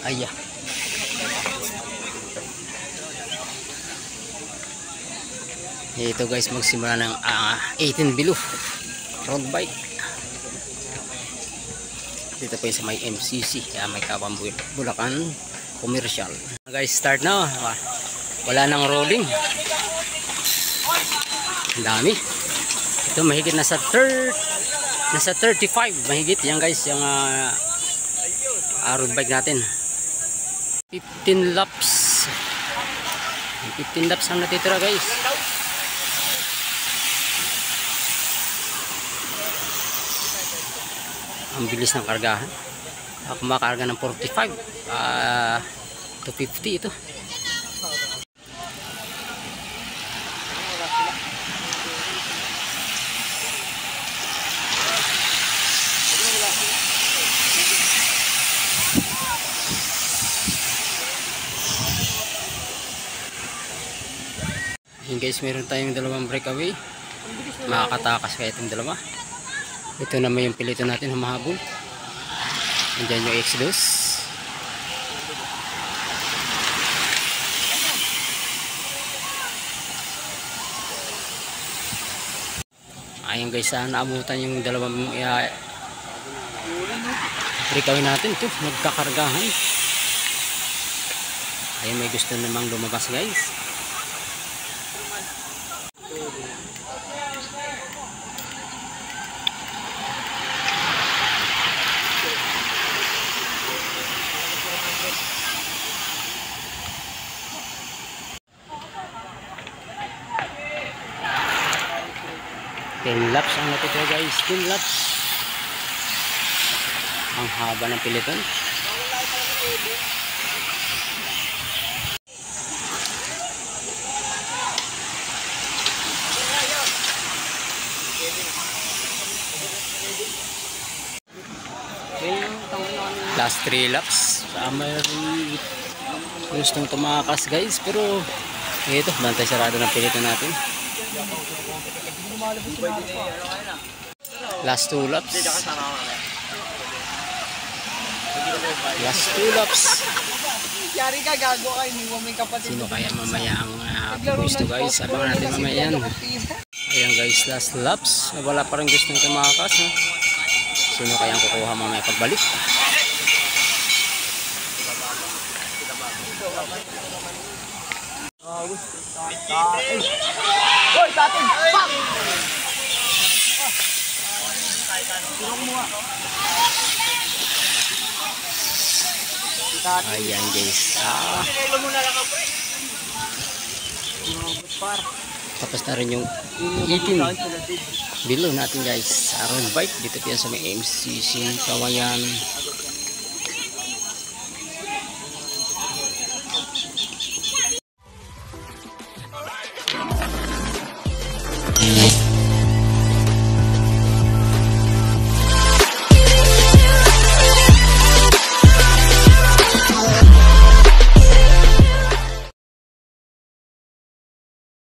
Aya. Ito guys, magsimula ng 18 below road bike. Dito po yung sa may MCC, may Kabang Bulacan Commercial. Guys, start na. Wala nang rolling. Ang dami. Ito mahigit nasa 35 mahigit yan guys, yung road bike natin. 15 laps. 15 laps ang natitira guys. Ang bilis ng kargahan. Kumakarga ng 45 to 50 ito. Ayan guys, meron tayong dalawang breakaway. Makakatakas kaya itong dalawa. Ito naman yung pilito natin humahabol. Andyan yung Exodus. Ayan guys, naabutan yung dalawang breakaway natin. Ito, nagkakargahan. Ayan, may gusto namang lumabas guys. Ten laps ang natitira guys, 10 laps. Ang haba ng piliton. Last 3 laps. May gustong tumakas guys, pero ito, bantay sarado ng piliton natin. Last 2 laps. Last 2 laps. Yari ka, gago ka, iniwan mo yung kapatid. Sino kaya mamaya ang gusto guys? Abangan natin mamaya yan. Ayan guys, last laps. Wala pa rin gustong tumakas. Sino kaya ang kukuha mamaya pagbalik? Hoy, tatin! Pak! Ayan guys. Tapos na rin yung 18 below natin guys. Road bike dito yan sa may MCC Kawayan.